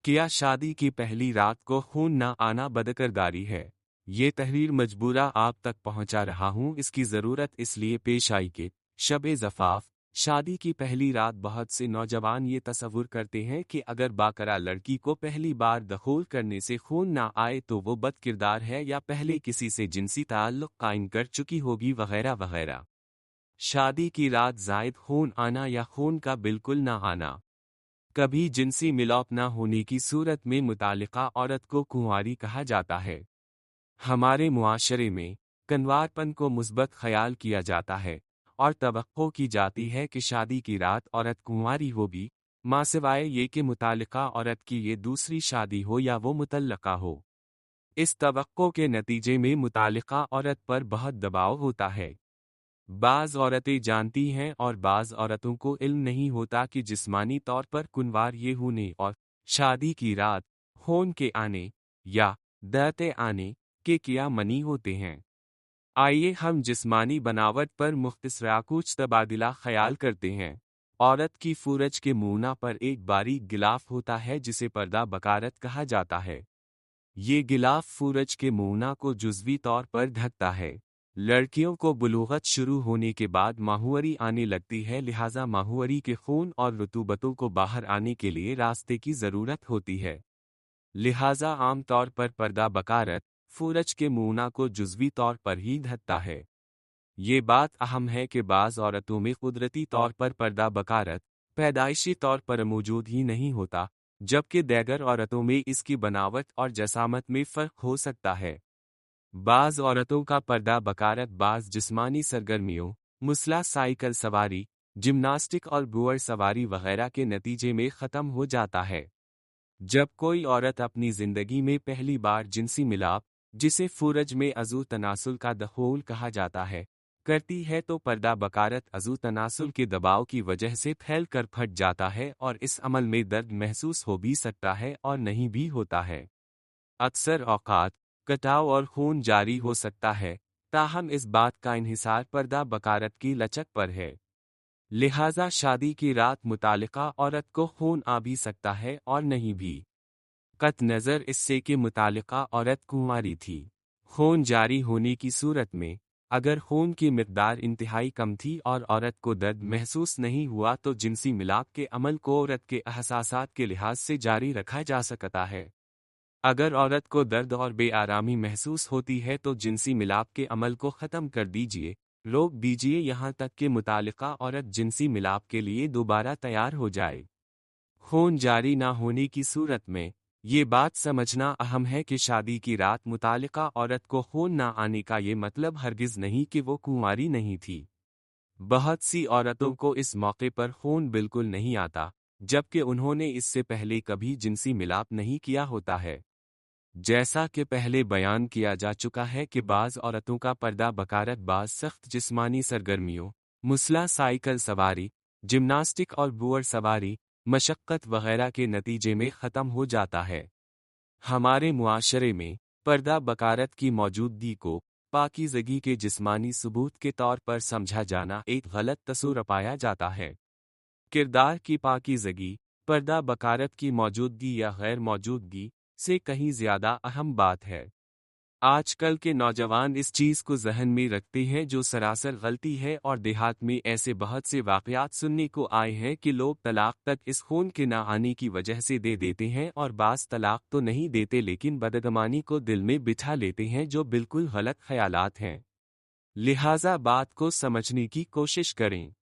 क्या शादी की पहली रात को खून न आना बदकिरदारी है? ये तहरीर मजबूरा आप तक पहुंचा रहा हूं। इसकी ज़रूरत इसलिए पेश आई कि शब-ए ज़फ़ाफ़, शादी की पहली रात, बहुत से नौजवान ये तसव्वुर करते हैं कि अगर बाकरा लड़की को पहली बार दखूल करने से खून ना आए तो वो बदकिरदार है या पहले किसी से जिनसी ताल्लुक़ कायम कर चुकी होगी वगैरह वगैरह। शादी की रात ज़ायद खून आना या खून का बिल्कुल ना आना। कभी जिनसी मिलाप न होने की सूरत में मुतालिका औरत को कुंवारी कहा जाता है। हमारे मुआशरे में कन्वारपन को मुस्बत ख्याल किया जाता है और तवक्को की जाती है कि शादी की रात औरत कुंवारी होगी, मां सिवाय ये कि मुतालिका औरत की ये दूसरी शादी हो या वो मुतल्लका हो। इस तवक्को के नतीजे में मुतालिका औरत पर बहुत दबाव होता है। बाज़ औरतें जानती हैं और बाज़ औरतों को इल्म नहीं होता कि जिस्मानी तौर पर कुंवार ये होने और शादी की रात खून के आने या दते आने के क्या मनी होते हैं। आइए हम जिस्मानी बनावट पर मुख्तसरा कुछ तबादला ख्याल करते हैं। औरत की फूरज के मूना पर एक बारीक गिलाफ होता है जिसे पर्दा बकारत कहा जाता है। ये गिलाफ फूरज के मूना को जुज़वी तौर पर ढकता है। लड़कियों को बुलूगत शुरू होने के बाद माहुवरी आने लगती है, लिहाजा माहुवरी के खून और रुतूबतों को बाहर आने के लिए रास्ते की ज़रूरत होती है। लिहाजा आम तौर पर पर्दा बकारत फूरज के मूना को जुज़वी तौर पर ही ढकता है। ये बात अहम है कि बाज़ औरतों में कुदरती तौर पर पर्दा बकारत पैदाइशी तौर पर मौजूद ही नहीं होता, जबकि दीगर औरतों में इसकी बनावट और जसामत में फ़र्क हो सकता है। बाज़ औरतों का पर्दा बकारत बाज़ जिस्मानी सरगर्मियों, मुसला साइकिल सवारी, जिम्नास्टिक और घुड़ सवारी वगैरह के नतीजे में ख़त्म हो जाता है। जब कोई औरत अपनी ज़िंदगी में पहली बार जिनसी मिलाप, जिसे फूरज में अज़ू तनासुल का दखूल कहा जाता है, करती है तो पर्दा बकारत अज़ू तनासुल के दबाव की वजह से फैल कर फट जाता है और इस अमल में दर्द महसूस हो भी सकता है और नहीं भी होता है। अक्सर औक़ात कटाव और खून जारी हो सकता है, ताहम इस बात का इन्हिसार पर्दा बकारत की लचक पर है। लिहाजा शादी की रात मुतालिका औरत को खून आ भी सकता है और नहीं भी। कत नज़र इससे कि मुतालिका औरत कुंवारी थी। खून जारी होने की सूरत में अगर खून की मिक़दार इंतहाई कम थी और औरत को दर्द महसूस नहीं हुआ तो जिनसी मिलाप के अमल को औरत के एहसासात के लिहाज से जारी रखा जा सकता है। अगर औरत को दर्द और बेआरामी महसूस होती है तो जिनसी मिलाप के अमल को ख़त्म कर दीजिए, रोक दीजिए, यहाँ तक कि मुतालिका औरत जिनसी मिलाप के लिए दोबारा तैयार हो जाए। खून जारी ना होने की सूरत में ये बात समझना अहम है कि शादी की रात मुतालिका औरत को खून ना आने का ये मतलब हरगिज़ नहीं कि वो कुंवारी नहीं थी। बहुत सी औरतों को इस मौके पर खून बिल्कुल नहीं आता, जबकि उन्होंने इससे पहले कभी जिनसी मिलाप नहीं किया होता है। जैसा कि पहले बयान किया जा चुका है कि बाज़ औरतों का पर्दा बकारत बाज़ सख्त जिस्मानी सरगर्मियों, मुसला साइकिल सवारी, जिम्नास्टिक और घुड़ सवारी, मशक्क़त वगैरह के नतीजे में ख़त्म हो जाता है। हमारे मुआशरे में पर्दा बकारत की मौजूदगी को पाकीज़गी के जिस्मानी सबूत के तौर पर समझा जाना एक गलत तस्वुर पाया जाता है। किरदार की पाकीज़गी पर्दा बकारत की मौजूदगी या गैर मौजूदगी से कहीं ज़्यादा अहम बात है। आजकल के नौजवान इस चीज़ को ज़हन में रखते हैं जो सरासर गलती है और देहात में ऐसे बहुत से वाक़यात सुनने को आए हैं कि लोग तलाक तक इस खून के ना आने की वजह से दे देते हैं और बाज़ तलाक तो नहीं देते लेकिन बदगमानी को दिल में बिठा लेते हैं, जो बिल्कुल गलत ख़यालात हैं। लिहाजा बात को समझने की कोशिश करें।